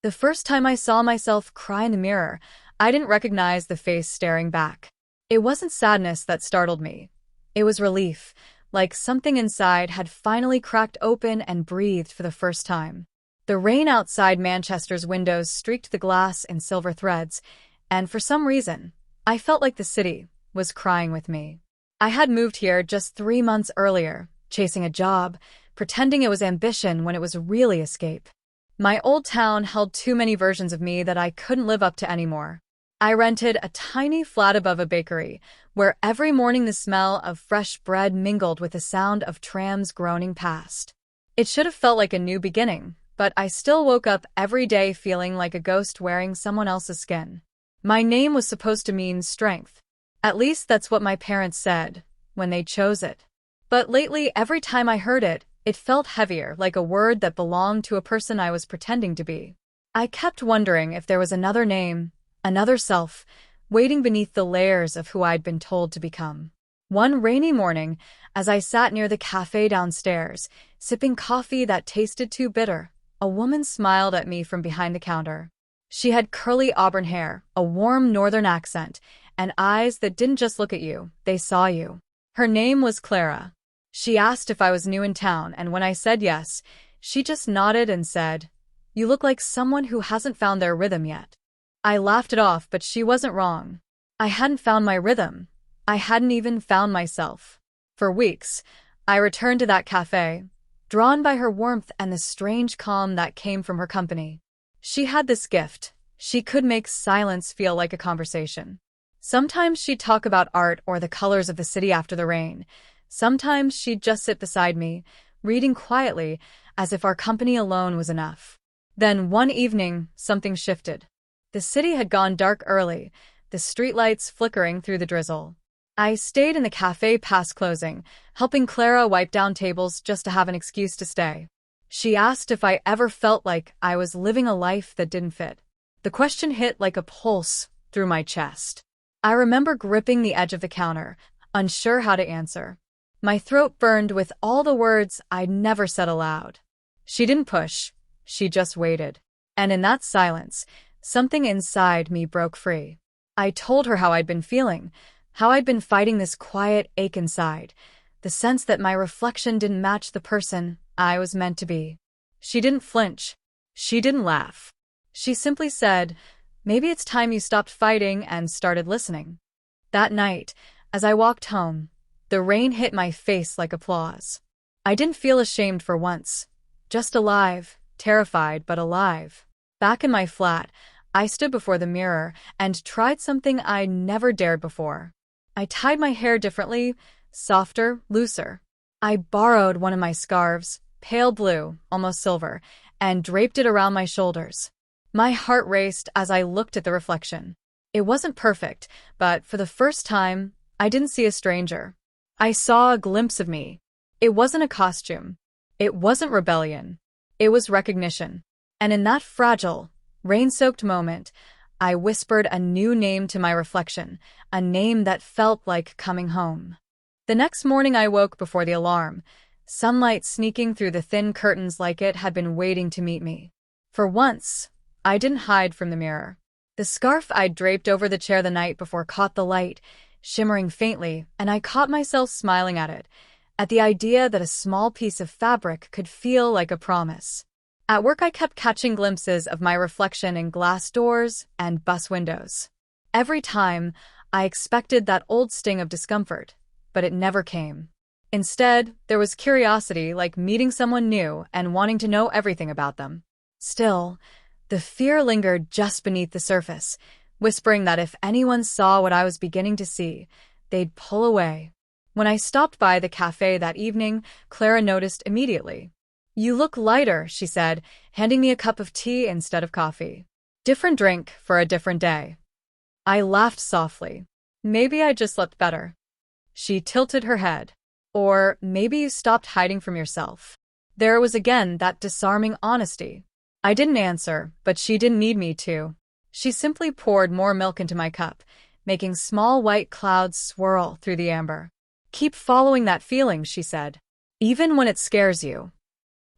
The first time I saw myself cry in the mirror, I didn't recognize the face staring back. It wasn't sadness that startled me. It was relief, like something inside had finally cracked open and breathed for the first time. The rain outside Manchester's windows streaked the glass in silver threads, and for some reason, I felt like the city was crying with me. I had moved here just 3 months earlier, chasing a job, pretending it was ambition when it was really escape. My old town held too many versions of me that I couldn't live up to anymore. I rented a tiny flat above a bakery, where every morning the smell of fresh bread mingled with the sound of trams groaning past. It should have felt like a new beginning, but I still woke up every day feeling like a ghost wearing someone else's skin. My name was supposed to mean strength. At least that's what my parents said when they chose it. But lately, every time I heard it, it felt heavier, like a word that belonged to a person I was pretending to be. I kept wondering if there was another name, another self, waiting beneath the layers of who I'd been told to become. One rainy morning, as I sat near the cafe downstairs, sipping coffee that tasted too bitter, a woman smiled at me from behind the counter. She had curly auburn hair, a warm northern accent, and eyes that didn't just look at you, they saw you. Her name was Clara. She asked if I was new in town, and when I said yes, she just nodded and said, "You look like someone who hasn't found their rhythm yet." I laughed it off, but she wasn't wrong. I hadn't found my rhythm. I hadn't even found myself. For weeks, I returned to that cafe, drawn by her warmth and the strange calm that came from her company. She had this gift. She could make silence feel like a conversation. Sometimes she'd talk about art or the colors of the city after the rain. Sometimes she'd just sit beside me, reading quietly, as if our company alone was enough. Then one evening, something shifted. The city had gone dark early, the streetlights flickering through the drizzle. I stayed in the cafe past closing, helping Clara wipe down tables just to have an excuse to stay. She asked if I ever felt like I was living a life that didn't fit. The question hit like a pulse through my chest. I remember gripping the edge of the counter, unsure how to answer. My throat burned with all the words I'd never said aloud. She didn't push, she just waited. And in that silence, something inside me broke free. I told her how I'd been feeling, how I'd been fighting this quiet ache inside, the sense that my reflection didn't match the person I was meant to be. She didn't flinch. She didn't laugh. She simply said, "Maybe it's time you stopped fighting and started listening." That night, as I walked home, the rain hit my face like applause. I didn't feel ashamed for once. Just alive, terrified but alive. Back in my flat, I stood before the mirror and tried something I never dared before. I tied my hair differently, softer, looser. I borrowed one of my scarves, pale blue, almost silver, and draped it around my shoulders. My heart raced as I looked at the reflection. It wasn't perfect, but for the first time, I didn't see a stranger. I saw a glimpse of me. It wasn't a costume. It wasn't rebellion. It was recognition. And in that fragile, rain-soaked moment, I whispered a new name to my reflection, a name that felt like coming home. The next morning I woke before the alarm, sunlight sneaking through the thin curtains like it had been waiting to meet me. For once, I didn't hide from the mirror. The scarf I'd draped over the chair the night before caught the light, shimmering faintly, and I caught myself smiling at it, at the idea that a small piece of fabric could feel like a promise. At work I kept catching glimpses of my reflection in glass doors and bus windows. Every time, I expected that old sting of discomfort, but it never came. Instead, there was curiosity, like meeting someone new and wanting to know everything about them. Still, the fear lingered just beneath the surface, whispering that if anyone saw what I was beginning to see, they'd pull away. When I stopped by the cafe that evening, Clara noticed immediately. "You look lighter," she said, handing me a cup of tea instead of coffee. "Different drink for a different day." I laughed softly. "Maybe I just slept better." She tilted her head. "Or maybe you stopped hiding from yourself." There was again that disarming honesty. I didn't answer, but she didn't need me to. She simply poured more milk into my cup, making small white clouds swirl through the amber. "Keep following that feeling," she said, "even when it scares you."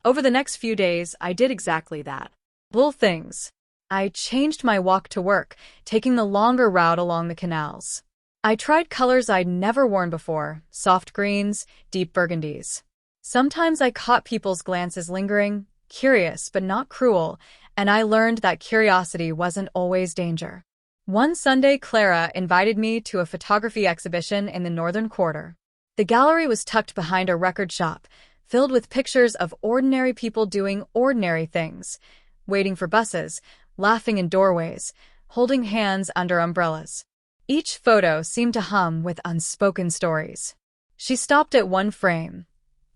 Over the next few days, I did exactly that. Little things. I changed my walk to work, taking the longer route along the canals. I tried colors I'd never worn before, soft greens, deep burgundies. Sometimes I caught people's glances lingering, curious but not cruel, and I learned that curiosity wasn't always danger. One Sunday, Clara invited me to a photography exhibition in the Northern Quarter. The gallery was tucked behind a record shop, filled with pictures of ordinary people doing ordinary things, waiting for buses, laughing in doorways, holding hands under umbrellas. Each photo seemed to hum with unspoken stories. She stopped at one frame,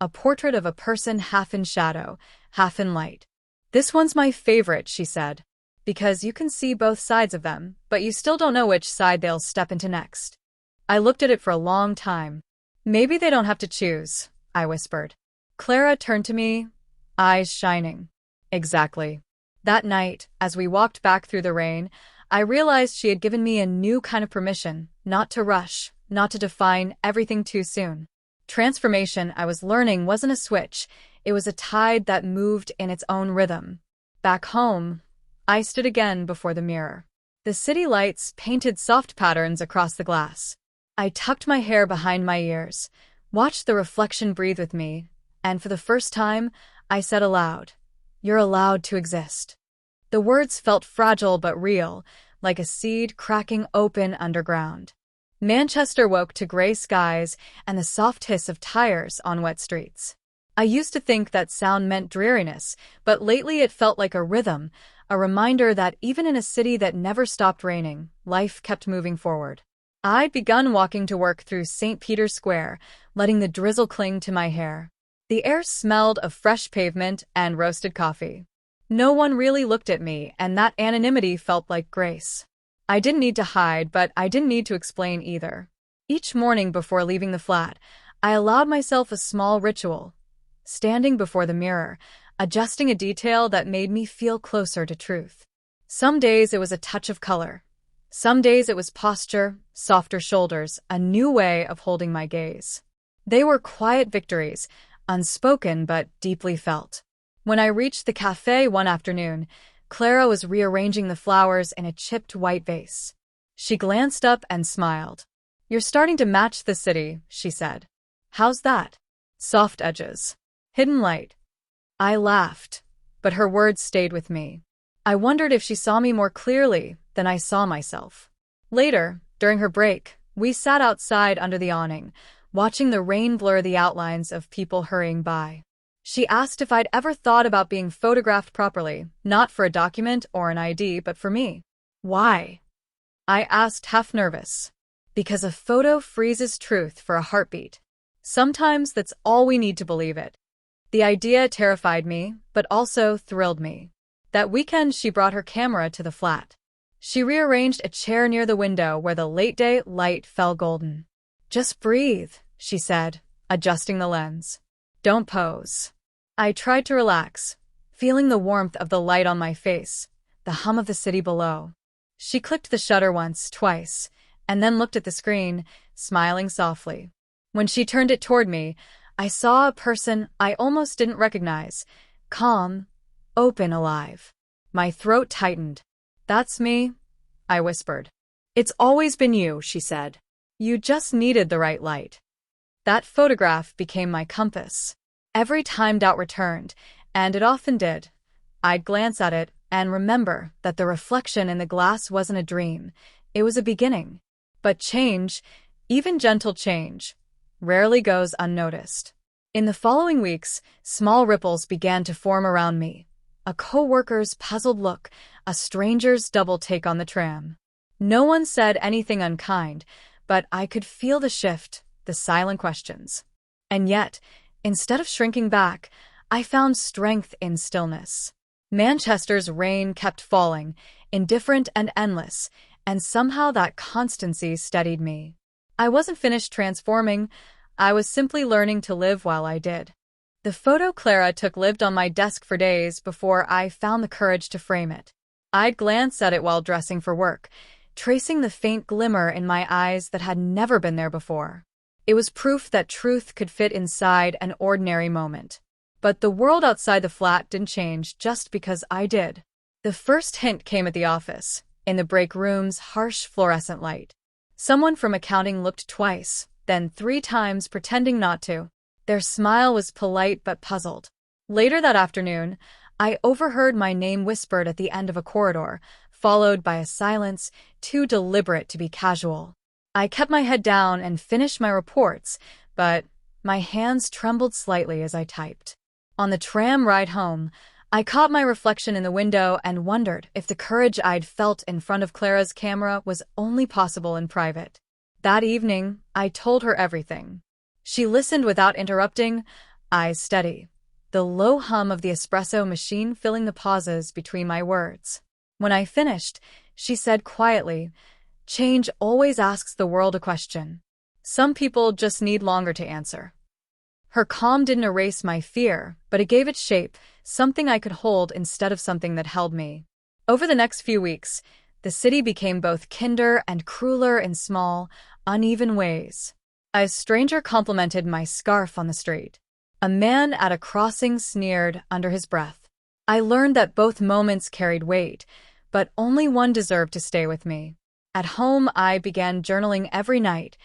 a portrait of a person half in shadow, half in light. "This one's my favorite," she said, "because you can see both sides of them, but you still don't know which side they'll step into next." I looked at it for a long time. "Maybe they don't have to choose," I whispered. Clara turned to me, eyes shining. "Exactly." That night, as we walked back through the rain, I realized she had given me a new kind of permission, not to rush, not to define everything too soon. Transformation, I was learning, wasn't a switch. It was a tide that moved in its own rhythm. Back home, I stood again before the mirror. The city lights painted soft patterns across the glass. I tucked my hair behind my ears, watched the reflection breathe with me, and for the first time, I said aloud, "You're allowed to exist." The words felt fragile but real, like a seed cracking open underground. Manchester woke to gray skies and the soft hiss of tires on wet streets. I used to think that sound meant dreariness, but lately it felt like a rhythm, a reminder that even in a city that never stopped raining, life kept moving forward. I'd begun walking to work through St. Peter's Square, letting the drizzle cling to my hair. The air smelled of fresh pavement and roasted coffee. No one really looked at me, and that anonymity felt like grace. I didn't need to hide, but I didn't need to explain either. Each morning before leaving the flat, I allowed myself a small ritual. Standing before the mirror, adjusting a detail that made me feel closer to truth. Some days it was a touch of color. Some days it was posture, softer shoulders, a new way of holding my gaze. They were quiet victories, unspoken but deeply felt. When I reached the cafe one afternoon, Clara was rearranging the flowers in a chipped white vase. She glanced up and smiled. "You're starting to match the city," she said. "How's that?" "Soft edges. Hidden light." I laughed, but her words stayed with me. I wondered if she saw me more clearly than I saw myself. Later, during her break, we sat outside under the awning, watching the rain blur the outlines of people hurrying by. She asked if I'd ever thought about being photographed properly, not for a document or an ID, but for me. "Why?" I asked, half nervous. "Because a photo freezes truth for a heartbeat. Sometimes that's all we need to believe it." The idea terrified me, but also thrilled me. That weekend, she brought her camera to the flat. She rearranged a chair near the window where the late-day light fell golden. "Just breathe," she said, adjusting the lens. "Don't pose." I tried to relax, feeling the warmth of the light on my face, the hum of the city below. She clicked the shutter once, twice, and then looked at the screen, smiling softly. When she turned it toward me, I saw a person I almost didn't recognize, calm, open, alive. My throat tightened. "That's me," I whispered. "It's always been you," she said. "You just needed the right light." That photograph became my compass. Every time doubt returned, and it often did, I'd glance at it and remember that the reflection in the glass wasn't a dream, it was a beginning. But change, even gentle change, rarely goes unnoticed. In the following weeks, small ripples began to form around me. A co-worker's puzzled look, a stranger's double take on the tram. No one said anything unkind, but I could feel the shift, the silent questions. And yet, instead of shrinking back, I found strength in stillness. Manchester's rain kept falling, indifferent and endless, and somehow that constancy steadied me. I wasn't finished transforming, I was simply learning to live while I did. The photo Clara took lived on my desk for days before I found the courage to frame it. I'd glance at it while dressing for work, tracing the faint glimmer in my eyes that had never been there before. It was proof that truth could fit inside an ordinary moment. But the world outside the flat didn't change just because I did. The first hint came at the office, in the break room's harsh fluorescent light. Someone from accounting looked twice, then 3 times, pretending not to. Their smile was polite but puzzled. Later that afternoon, I overheard my name whispered at the end of a corridor, followed by a silence too deliberate to be casual. I kept my head down and finished my reports, but my hands trembled slightly as I typed. On the tram ride home, I caught my reflection in the window and wondered if the courage I'd felt in front of Clara's camera was only possible in private. That evening, I told her everything. She listened without interrupting, eyes steady, the low hum of the espresso machine filling the pauses between my words. When I finished, she said quietly, "Change always asks the world a question. Some people just need longer to answer." Her calm didn't erase my fear, but it gave it shape, something I could hold instead of something that held me. Over the next few weeks, the city became both kinder and crueler in small, uneven ways. A stranger complimented my scarf on the street. A man at a crossing sneered under his breath. I learned that both moments carried weight, but only one deserved to stay with me. At home, I began journaling every night,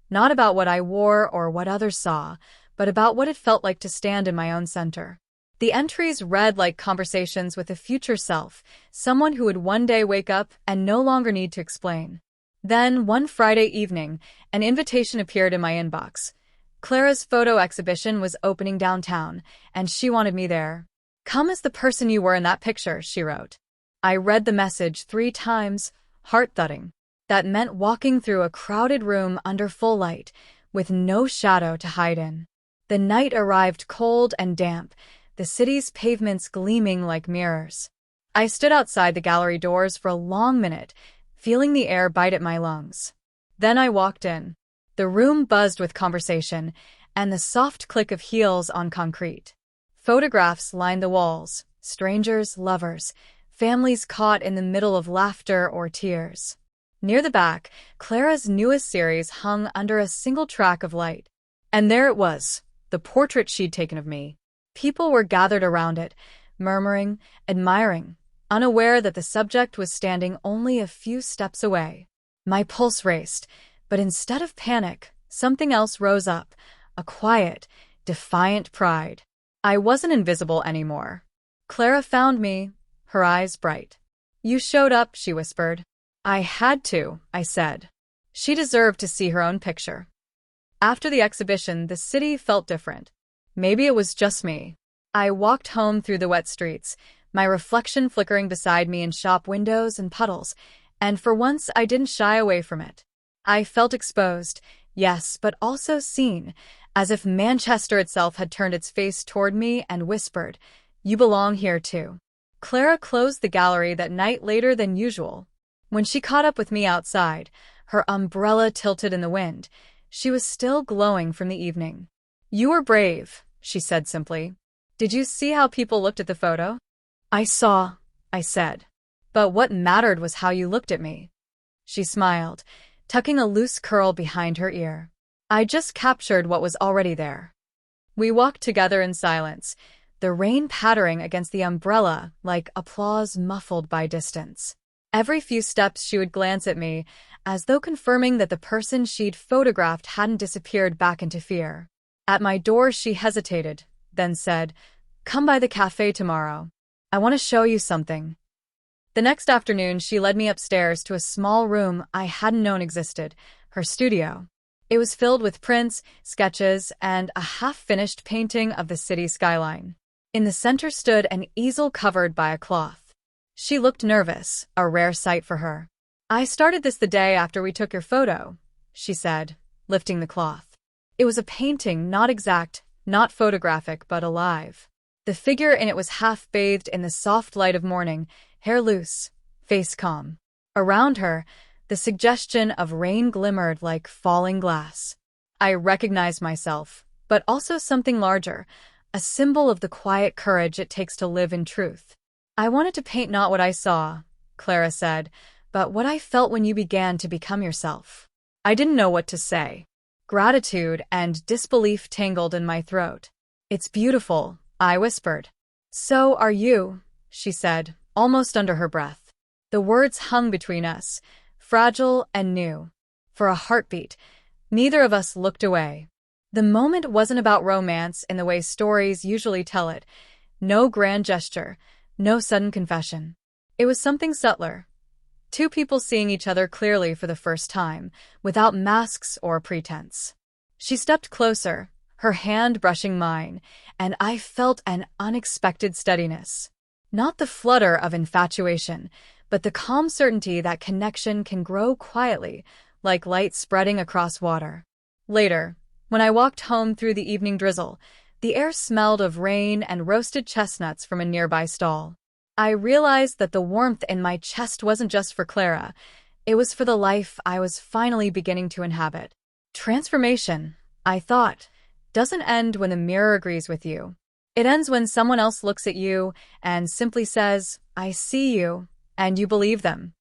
not about what I wore or what others saw, but about what it felt like to stand in my own center. The entries read like conversations with a future self, someone who would one day wake up and no longer need to explain. Then, one Friday evening, an invitation appeared in my inbox. Clara's photo exhibition was opening downtown, and she wanted me there. "Come as the person you were in that picture," she wrote. I read the message 3 times, heart-thudding. That meant walking through a crowded room under full light, with no shadow to hide in. The night arrived cold and damp, the city's pavements gleaming like mirrors. I stood outside the gallery doors for a long minute, feeling the air bite at my lungs. Then I walked in. The room buzzed with conversation and the soft click of heels on concrete. Photographs lined the walls, strangers, lovers, families caught in the middle of laughter or tears. Near the back, Clara's newest series hung under a single track of light. And there it was, the portrait she'd taken of me. People were gathered around it, murmuring, admiring, unaware that the subject was standing only a few steps away. My pulse raced, but instead of panic, something else rose up, a quiet, defiant pride. I wasn't invisible anymore. Clara found me, her eyes bright. "You showed up," she whispered. "I had to," I said. She deserved to see her own picture. After the exhibition, the city felt different. Maybe it was just me. I walked home through the wet streets, my reflection flickering beside me in shop windows and puddles, and for once I didn't shy away from it. I felt exposed, yes, but also seen, as if Manchester itself had turned its face toward me and whispered, "You belong here too." Clara closed the gallery that night later than usual. When she caught up with me outside, her umbrella tilted in the wind, she was still glowing from the evening. "You were brave," she said simply. "Did you see how people looked at the photo?" "I saw," I said. "But what mattered was how you looked at me." She smiled, tucking a loose curl behind her ear. "I just captured what was already there." We walked together in silence, the rain pattering against the umbrella like applause muffled by distance. Every few steps she would glance at me, as though confirming that the person she'd photographed hadn't disappeared back into fear. At my door she hesitated, then said, "Come by the cafe tomorrow. I want to show you something." The next afternoon she led me upstairs to a small room I hadn't known existed, her studio. It was filled with prints, sketches, and a half-finished painting of the city skyline. In the center stood an easel covered by a cloth. She looked nervous, a rare sight for her. "I started this the day after we took your photo," she said, lifting the cloth. It was a painting, not exact, not photographic, but alive. The figure in it was half-bathed in the soft light of morning, hair loose, face calm. Around her, the suggestion of rain glimmered like falling glass. I recognized myself, but also something larger, a symbol of the quiet courage it takes to live in truth. "I wanted to paint not what I saw," Clara said, "but what I felt when you began to become yourself." I didn't know what to say. Gratitude and disbelief tangled in my throat. "It's beautiful," I whispered. "So are you," she said, almost under her breath. The words hung between us, fragile and new. For a heartbeat, neither of us looked away. The moment wasn't about romance in the way stories usually tell it. No grand gesture, no sudden confession. It was something subtler. Two people seeing each other clearly for the first time, without masks or pretense. She stepped closer, her hand brushing mine, and I felt an unexpected steadiness. Not the flutter of infatuation, but the calm certainty that connection can grow quietly, like light spreading across water. Later, when I walked home through the evening drizzle, the air smelled of rain and roasted chestnuts from a nearby stall. I realized that the warmth in my chest wasn't just for Clara. It was for the life I was finally beginning to inhabit. Transformation, I thought, doesn't end when the mirror agrees with you. It ends when someone else looks at you and simply says, "I see you," and you believe them.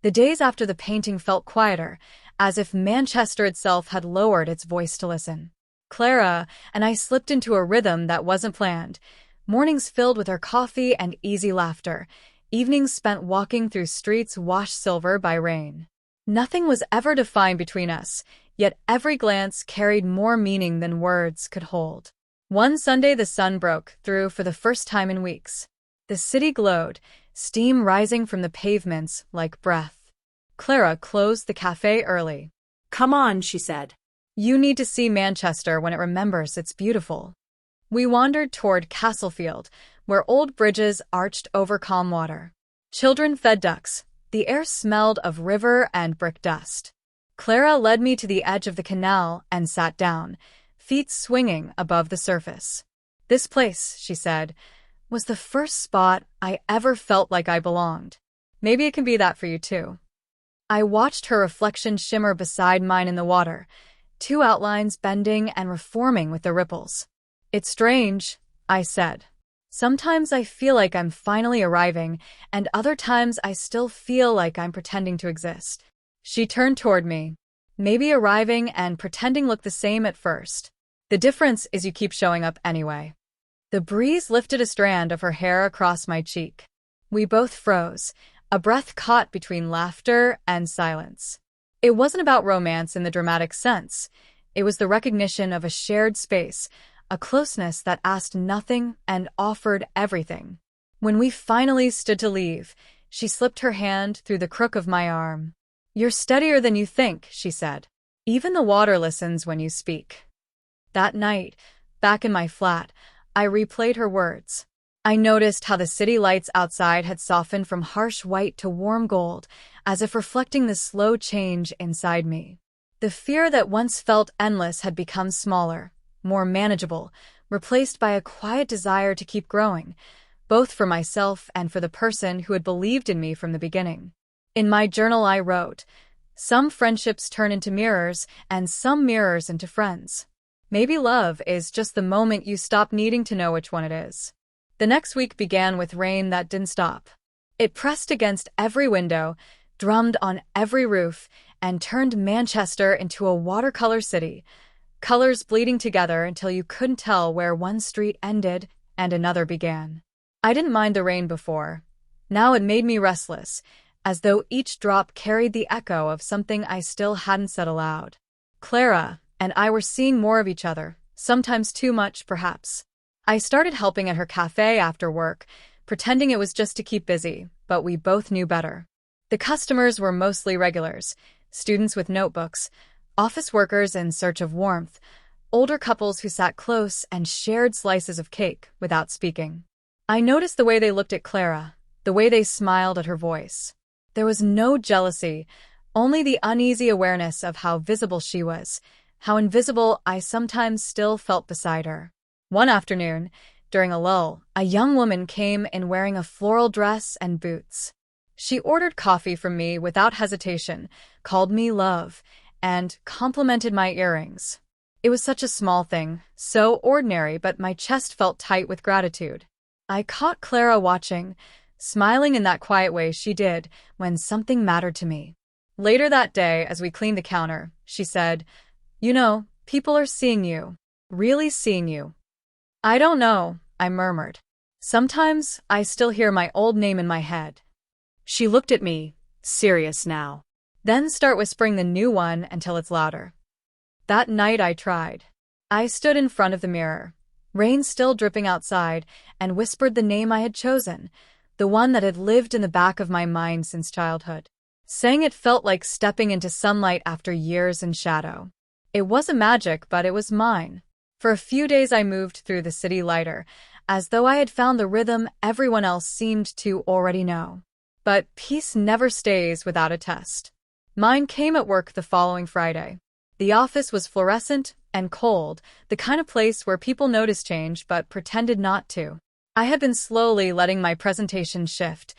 The days after the painting felt quieter, as if Manchester itself had lowered its voice to listen. Clara and I slipped into a rhythm that wasn't planned. Mornings filled with our coffee and easy laughter, evenings spent walking through streets washed silver by rain. Nothing was ever defined between us, yet every glance carried more meaning than words could hold. One Sunday the sun broke through for the first time in weeks. The city glowed, steam rising from the pavements like breath. Clara closed the cafe early. "Come on," she said. "You need to see Manchester when it remembers it's beautiful." We wandered toward Castlefield, where old bridges arched over calm water. Children fed ducks. The air smelled of river and brick dust. Clara led me to the edge of the canal and sat down, feet swinging above the surface. "This place," she said, "was the first spot I ever felt like I belonged. Maybe it can be that for you too." I watched her reflection shimmer beside mine in the water, two outlines bending and reforming with the ripples. "It's strange," I said. "Sometimes I feel like I'm finally arriving, and other times I still feel like I'm pretending to exist." She turned toward me. "Maybe arriving and pretending look the same at first. The difference is you keep showing up anyway." The breeze lifted a strand of her hair across my cheek. We both froze, a breath caught between laughter and silence. It wasn't about romance in the dramatic sense. It was the recognition of a shared space, a closeness that asked nothing and offered everything. When we finally stood to leave, she slipped her hand through the crook of my arm. "You're steadier than you think," she said. "Even the water listens when you speak." That night, back in my flat, I replayed her words. I noticed how the city lights outside had softened from harsh white to warm gold, as if reflecting the slow change inside me. The fear that once felt endless had become smaller, more manageable, replaced by a quiet desire to keep growing, both for myself and for the person who had believed in me from the beginning. In my journal I wrote, "Some friendships turn into mirrors, and some mirrors into friends. Maybe love is just the moment you stop needing to know which one it is." The next week began with rain that didn't stop. It pressed against every window, drummed on every roof, and turned Manchester into a watercolor city, colors bleeding together until you couldn't tell where one street ended and another began. I didn't mind the rain before. Now it made me restless, as though each drop carried the echo of something I still hadn't said aloud. Clara and I were seeing more of each other, sometimes too much, perhaps. I started helping at her cafe after work, pretending it was just to keep busy, but we both knew better. The customers were mostly regulars, students with notebooks, office workers in search of warmth, older couples who sat close and shared slices of cake without speaking. I noticed the way they looked at Clara, the way they smiled at her voice. There was no jealousy, only the uneasy awareness of how visible she was, how invisible I sometimes still felt beside her. One afternoon, during a lull, a young woman came in wearing a floral dress and boots. She ordered coffee from me without hesitation, called me love, and complimented my earrings. It was such a small thing, so ordinary, but my chest felt tight with gratitude. I caught Clara watching, smiling in that quiet way she did when something mattered to me. Later that day, as we cleaned the counter, she said, "You know, people are seeing you. Really seeing you." "I don't know," I murmured. Sometimes I still hear my old name in my head. She looked at me, serious now. Then start whispering the new one until it's louder. That night I tried. I stood in front of the mirror, rain still dripping outside, and whispered the name I had chosen, the one that had lived in the back of my mind since childhood. Saying it felt like stepping into sunlight after years in shadow. It wasn't magic, but it was mine. For a few days I moved through the city lighter, as though I had found the rhythm everyone else seemed to already know. But peace never stays without a test. Mine came at work the following Friday. The office was fluorescent and cold, the kind of place where people notice change but pretended not to. I had been slowly letting my presentation shift.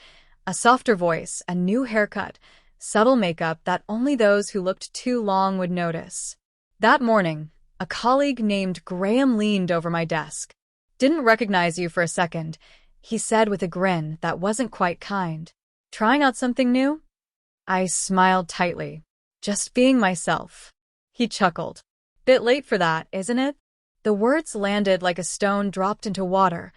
A softer voice, a new haircut, subtle makeup that only those who looked too long would notice. That morning, a colleague named Graham leaned over my desk. "Didn't recognize you for a second," he said with a grin that wasn't quite kind. "Trying out something new?" I smiled tightly. "Just being myself." He chuckled. "Bit late for that, isn't it?" The words landed like a stone dropped into water,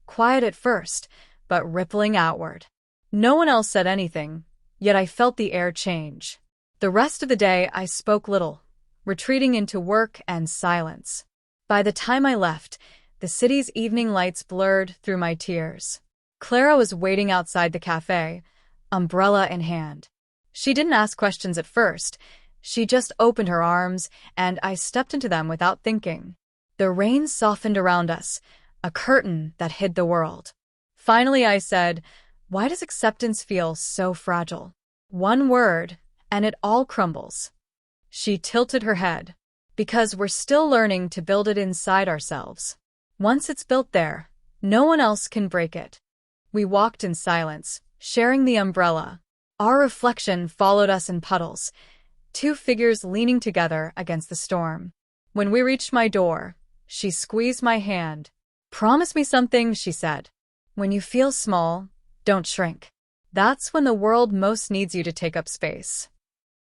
quiet at first, but rippling outward. No one else said anything, yet I felt the air change. The rest of the day I spoke little, retreating into work and silence. By the time I left, the city's evening lights blurred through my tears. Clara was waiting outside the cafe, umbrella in hand. She didn't ask questions at first. She just opened her arms, and I stepped into them without thinking. The rain softened around us, a curtain that hid the world. Finally I said, "Why does acceptance feel so fragile? One word, and it all crumbles." She tilted her head. "Because we're still learning to build it inside ourselves. Once it's built there, no one else can break it." We walked in silence, sharing the umbrella. Our reflection followed us in puddles, two figures leaning together against the storm. When we reached my door, she squeezed my hand. "Promise me something," she said. "When you feel small, don't shrink. That's when the world most needs you to take up space."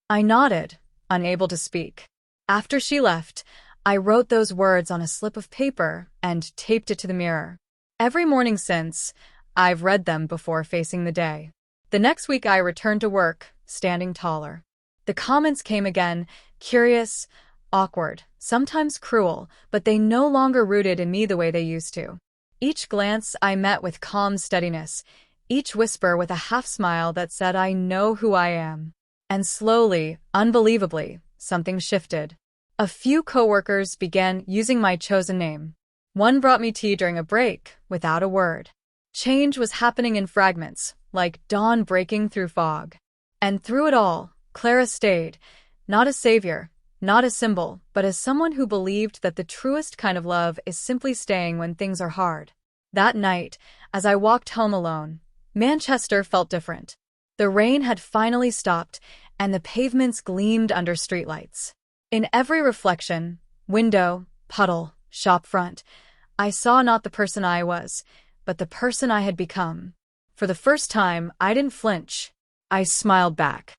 I nodded, unable to speak. After she left, I wrote those words on a slip of paper and taped it to the mirror. Every morning since, I've read them before facing the day. The next week I returned to work, standing taller. The comments came again, curious, awkward, sometimes cruel, but they no longer rooted in me the way they used to. Each glance I met with calm steadiness, each whisper with a half-smile that said I know who I am. And slowly, unbelievably, something shifted. A few coworkers began using my chosen name. One brought me tea during a break, without a word. Change was happening in fragments, like dawn breaking through fog. And through it all, Clara stayed, not a savior, not a symbol, but as someone who believed that the truest kind of love is simply staying when things are hard. That night, as I walked home alone, Manchester felt different. The rain had finally stopped, and the pavements gleamed under streetlights. In every reflection, window, puddle, shop front, I saw not the person I was, but the person I had become. For the first time, I didn't flinch. I smiled back.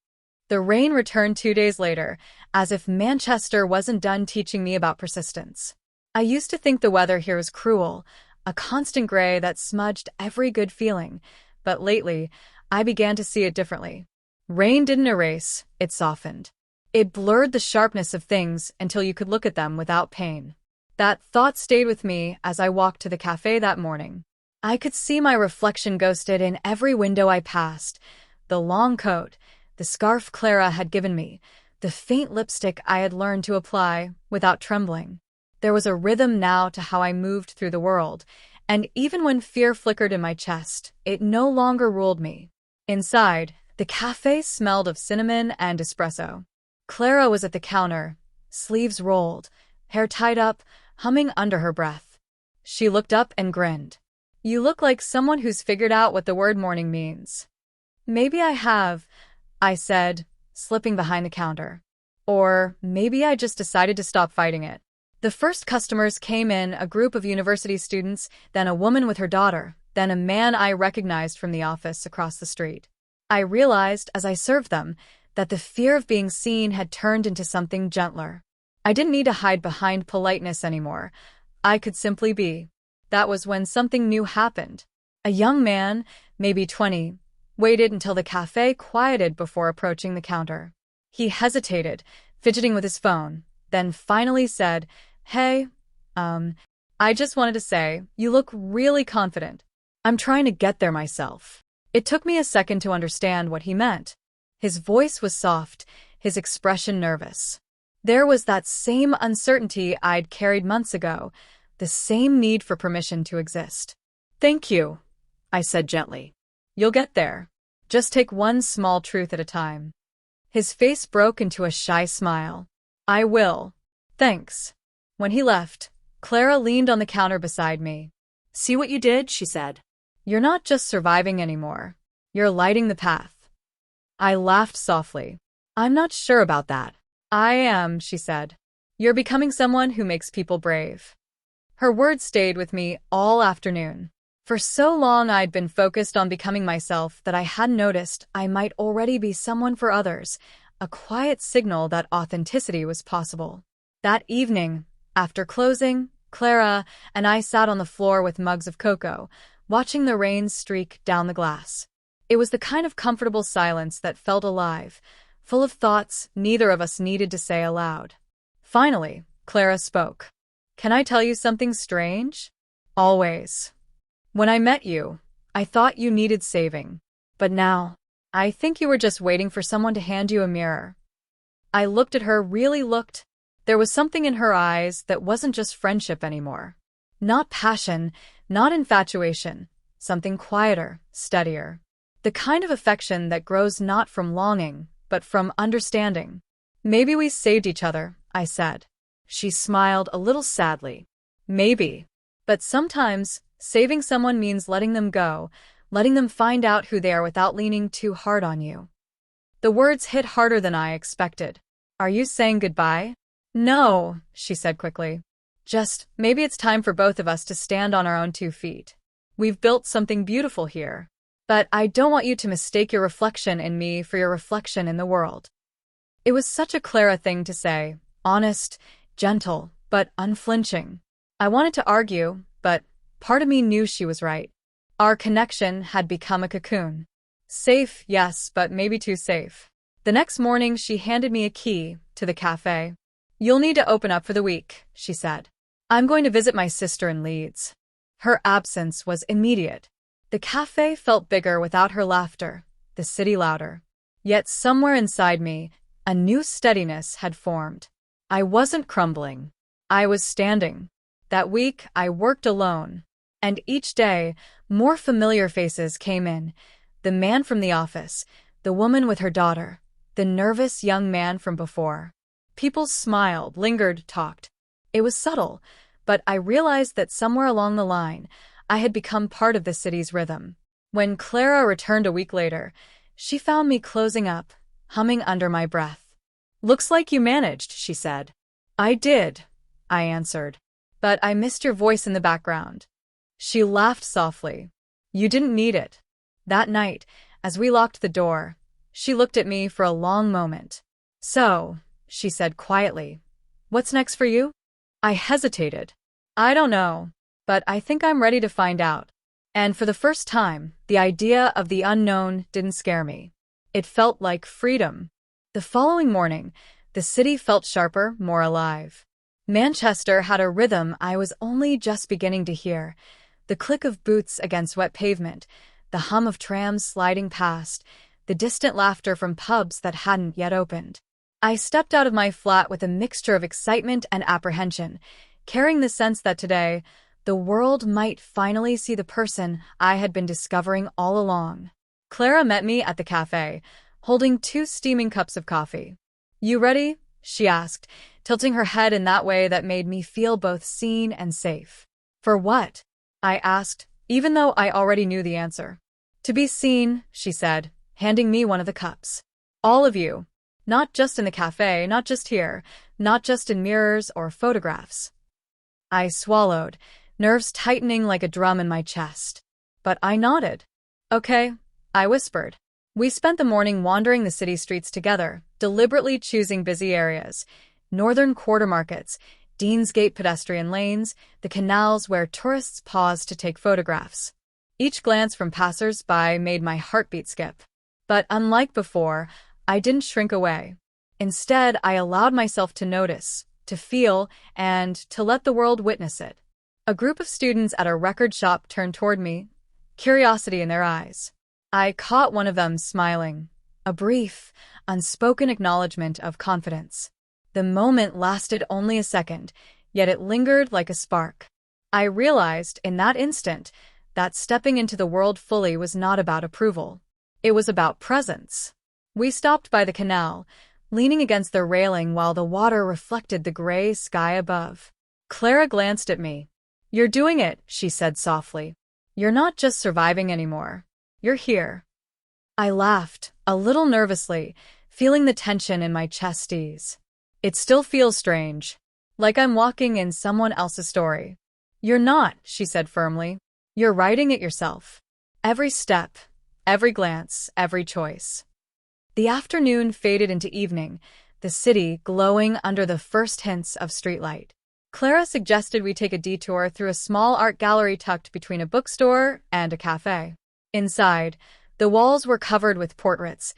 The rain returned 2 days later, as if Manchester wasn't done teaching me about persistence. I used to think the weather here was cruel, a constant gray that smudged every good feeling, but lately, I began to see it differently. Rain didn't erase, it softened. It blurred the sharpness of things until you could look at them without pain. That thought stayed with me as I walked to the cafe that morning. I could see my reflection ghosted in every window I passed, the long coat, the scarf Clara had given me, the faint lipstick I had learned to apply without trembling. There was a rhythm now to how I moved through the world, and even when fear flickered in my chest, it no longer ruled me. Inside, the cafe smelled of cinnamon and espresso. Clara was at the counter, sleeves rolled, hair tied up, humming under her breath. She looked up and grinned. "You look like someone who's figured out what the word morning means." "Maybe I have," I said, slipping behind the counter. "Or maybe I just decided to stop fighting it." The first customers came in, a group of university students, then a woman with her daughter, then a man I recognized from the office across the street. I realized, as I served them, that the fear of being seen had turned into something gentler. I didn't need to hide behind politeness anymore. I could simply be. That was when something new happened. A young man, maybe 20, waited until the cafe quieted before approaching the counter. He hesitated, fidgeting with his phone, then finally said, "Hey, I just wanted to say, you look really confident. I'm trying to get there myself." It took me a second to understand what he meant. His voice was soft, his expression nervous. There was that same uncertainty I'd carried months ago, the same need for permission to exist. "Thank you," I said gently. "You'll get there. Just take one small truth at a time." His face broke into a shy smile. "I will. Thanks." When he left, Clara leaned on the counter beside me. "See what you did?" she said. "You're not just surviving anymore. You're lighting the path." I laughed softly. "I'm not sure about that." "I am," she said. "You're becoming someone who makes people brave." Her words stayed with me all afternoon. For so long I'd been focused on becoming myself that I hadn't noticed I might already be someone for others, a quiet signal that authenticity was possible. That evening, after closing, Clara and I sat on the floor with mugs of cocoa, watching the rain streak down the glass. It was the kind of comfortable silence that felt alive, full of thoughts neither of us needed to say aloud. Finally, Clara spoke. "Can I tell you something strange?" "Always. When I met you, I thought you needed saving. But now, I think you were just waiting for someone to hand you a mirror." I looked at her, really looked. There was something in her eyes that wasn't just friendship anymore. Not passion, not infatuation, something quieter, steadier. The kind of affection that grows not from longing, but from understanding. "Maybe we saved each other," I said. She smiled a little sadly. "Maybe. But sometimes, saving someone means letting them go, letting them find out who they are without leaning too hard on you." The words hit harder than I expected. "Are you saying goodbye?" "No," she said quickly. "Just, maybe it's time for both of us to stand on our own 2 feet. We've built something beautiful here. But I don't want you to mistake your reflection in me for your reflection in the world." It was such a Clara thing to say, honest, gentle, but unflinching. I wanted to argue, but part of me knew she was right. Our connection had become a cocoon. Safe, yes, but maybe too safe. The next morning, she handed me a key to the cafe. "You'll need to open up for the week," she said. "I'm going to visit my sister in Leeds." Her absence was immediate. The cafe felt bigger without her laughter, the city louder. Yet somewhere inside me, a new steadiness had formed. I wasn't crumbling. I was standing. That week, I worked alone. And each day, more familiar faces came in. The man from the office, the woman with her daughter, the nervous young man from before. People smiled, lingered, talked. It was subtle, but I realized that somewhere along the line, I had become part of the city's rhythm. When Clara returned a week later, she found me closing up, humming under my breath. "Looks like you managed," she said. "I did," I answered. "But I missed your voice in the background." She laughed softly. "You didn't need it." That night, as we locked the door, she looked at me for a long moment. "So," she said quietly, "what's next for you?" I hesitated. "I don't know. But I think I'm ready to find out." And for the first time, the idea of the unknown didn't scare me. It felt like freedom. The following morning, the city felt sharper, more alive. Manchester had a rhythm I was only just beginning to hear. The click of boots against wet pavement, the hum of trams sliding past, the distant laughter from pubs that hadn't yet opened. I stepped out of my flat with a mixture of excitement and apprehension, carrying the sense that today, the world might finally see the person I had been discovering all along. Clara met me at the cafe, holding 2 steaming cups of coffee. "You ready?" she asked, tilting her head in that way that made me feel both seen and safe. "For what?" I asked, even though I already knew the answer. "To be seen," she said, handing me one of the cups. "All of you. Not just in the cafe, not just here, not just in mirrors or photographs." I swallowed, nerves tightening like a drum in my chest. But I nodded. "Okay," I whispered. We spent the morning wandering the city streets together, deliberately choosing busy areas. Northern quarter markets, Deansgate pedestrian lanes, the canals where tourists paused to take photographs. Each glance from passers-by made my heartbeat skip. But unlike before, I didn't shrink away. Instead, I allowed myself to notice, to feel, and to let the world witness it. A group of students at a record shop turned toward me, curiosity in their eyes. I caught one of them smiling, a brief, unspoken acknowledgement of confidence. The moment lasted only a second, yet it lingered like a spark. I realized, in that instant, that stepping into the world fully was not about approval. It was about presence. We stopped by the canal, leaning against the railing while the water reflected the gray sky above. Clara glanced at me. "You're doing it," she said softly. "You're not just surviving anymore. You're here." I laughed, a little nervously, feeling the tension in my chest ease. It still feels strange, like I'm walking in someone else's story. "You're not," she said firmly. "You're writing it yourself. Every step, every glance, every choice." The afternoon faded into evening, the city glowing under the first hints of streetlight. Clara suggested we take a detour through a small art gallery tucked between a bookstore and a cafe. Inside, the walls were covered with portraits,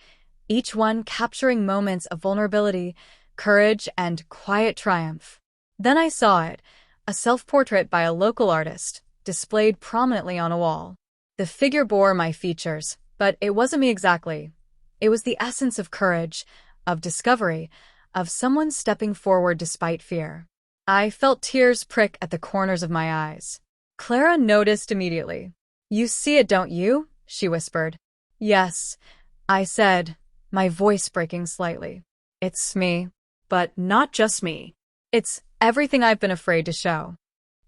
each one capturing moments of vulnerability, courage, and quiet triumph. Then I saw it, a self-portrait by a local artist, displayed prominently on a wall. The figure bore my features, but it wasn't me exactly. It was the essence of courage, of discovery, of someone stepping forward despite fear. I felt tears prick at the corners of my eyes. Clara noticed immediately. "You see it, don't you?" she whispered. "Yes," I said, my voice breaking slightly. "It's me." But not just me. "It's everything I've been afraid to show."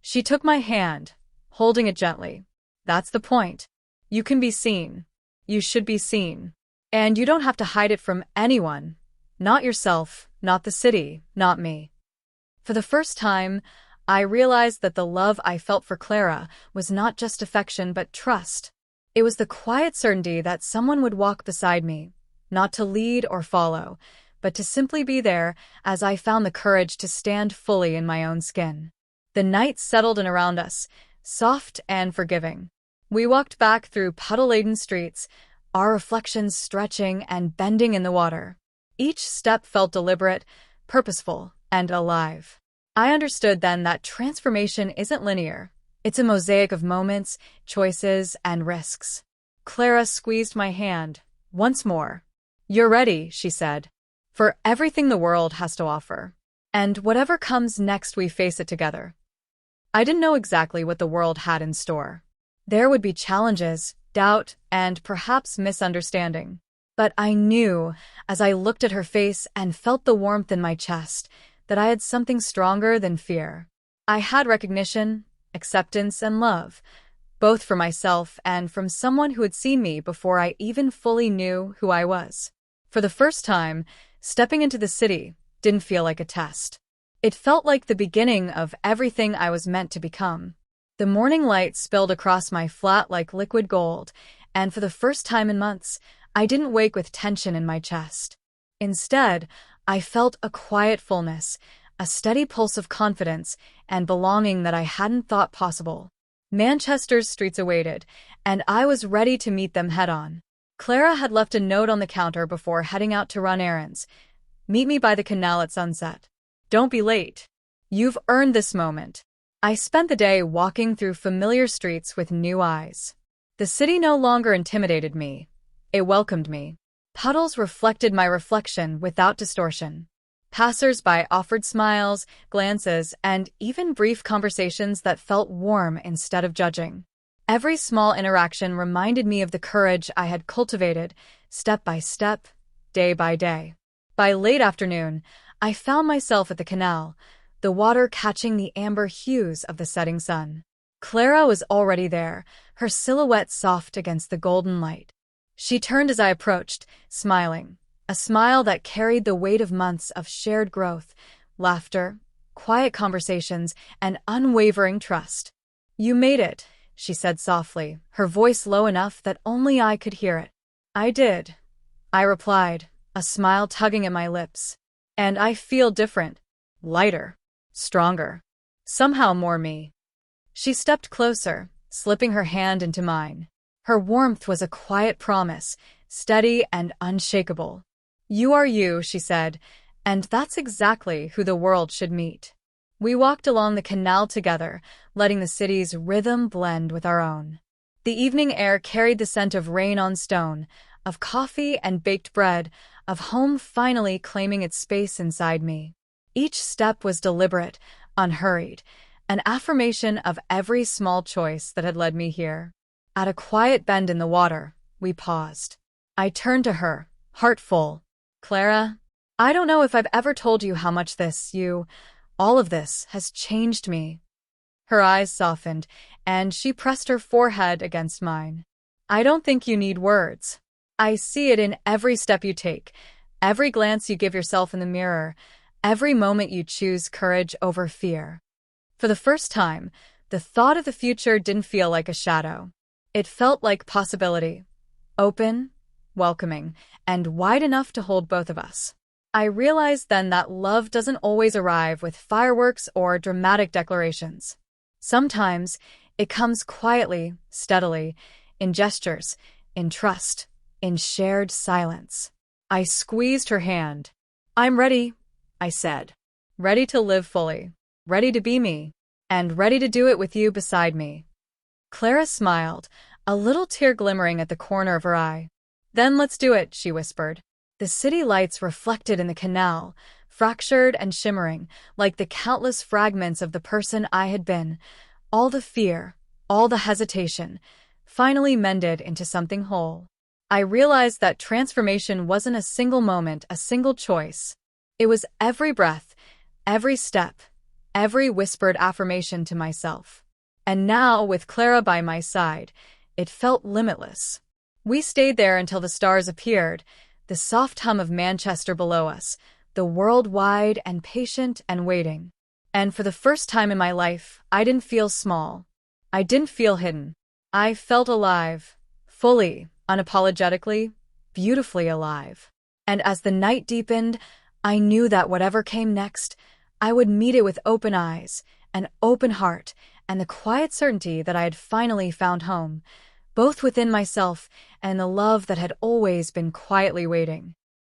She took my hand, holding it gently. "That's the point. You can be seen. You should be seen. And you don't have to hide it from anyone. Not yourself, not the city, not me." For the first time, I realized that the love I felt for Clara was not just affection but trust. It was the quiet certainty that someone would walk beside me, not to lead or follow, but to simply be there as I found the courage to stand fully in my own skin. The night settled in around us, soft and forgiving. We walked back through puddle-laden streets, our reflections stretching and bending in the water. Each step felt deliberate, purposeful, and alive. I understood then that transformation isn't linear. It's a mosaic of moments, choices, and risks. Clara squeezed my hand, once more. "You're ready," she said, "for everything the world has to offer. And whatever comes next, we face it together." I didn't know exactly what the world had in store. There would be challenges, doubt, and perhaps misunderstanding. But I knew, as I looked at her face and felt the warmth in my chest, that I had something stronger than fear. I had recognition, acceptance, and love, both for myself and from someone who had seen me before I even fully knew who I was. For the first time, stepping into the city didn't feel like a test. It felt like the beginning of everything I was meant to become. The morning light spilled across my flat like liquid gold, and for the first time in months, I didn't wake with tension in my chest. Instead, I felt a quiet fullness, a steady pulse of confidence and belonging that I hadn't thought possible. Manchester's streets awaited, and I was ready to meet them head-on. Clara had left a note on the counter before heading out to run errands. "Meet me by the canal at sunset. Don't be late. You've earned this moment." I spent the day walking through familiar streets with new eyes. The city no longer intimidated me. It welcomed me. Puddles reflected my reflection without distortion. Passers-by offered smiles, glances, and even brief conversations that felt warm instead of judging. Every small interaction reminded me of the courage I had cultivated, step by step, day by day. By late afternoon, I found myself at the canal, the water catching the amber hues of the setting sun. Clara was already there, her silhouette soft against the golden light. She turned as I approached, smiling, a smile that carried the weight of months of shared growth, laughter, quiet conversations, and unwavering trust. "You made it," she said softly, her voice low enough that only I could hear it. "I did," I replied, a smile tugging at my lips. "And I feel different, lighter." stronger, somehow more me. She stepped closer, slipping her hand into mine. Her warmth was a quiet promise, steady and unshakable. "You are you," she said, "and that's exactly who the world should meet." We walked along the canal together, letting the city's rhythm blend with our own. The evening air carried the scent of rain on stone, of coffee and baked bread, of home finally claiming its space inside me. Each step was deliberate, unhurried, an affirmation of every small choice that had led me here. At a quiet bend in the water, we paused. I turned to her, heart full. "Clara, I don't know if I've ever told you how much all of this has changed me." Her eyes softened, and she pressed her forehead against mine. "I don't think you need words. I see it in every step you take, every glance you give yourself in the mirror, every moment you choose courage over fear." For the first time, the thought of the future didn't feel like a shadow. It felt like possibility, open, welcoming, and wide enough to hold both of us. I realized then that love doesn't always arrive with fireworks or dramatic declarations. Sometimes it comes quietly, steadily, in gestures, in trust, in shared silence. I squeezed her hand. "I'm ready," I said. "Ready to live fully, ready to be me, and ready to do it with you beside me." Clara smiled, a little tear glimmering at the corner of her eye. "Then let's do it," she whispered. The city lights reflected in the canal, fractured and shimmering, like the countless fragments of the person I had been. All the fear, all the hesitation, finally mended into something whole. I realized that transformation wasn't a single moment, a single choice. It was every breath, every step, every whispered affirmation to myself. And now, with Clara by my side, it felt limitless. We stayed there until the stars appeared, the soft hum of Manchester below us, the world wide and patient and waiting. And for the first time in my life, I didn't feel small. I didn't feel hidden. I felt alive, fully, unapologetically, beautifully alive. And as the night deepened, I knew that whatever came next, I would meet it with open eyes, an open heart, and the quiet certainty that I had finally found home, both within myself and the love that had always been quietly waiting.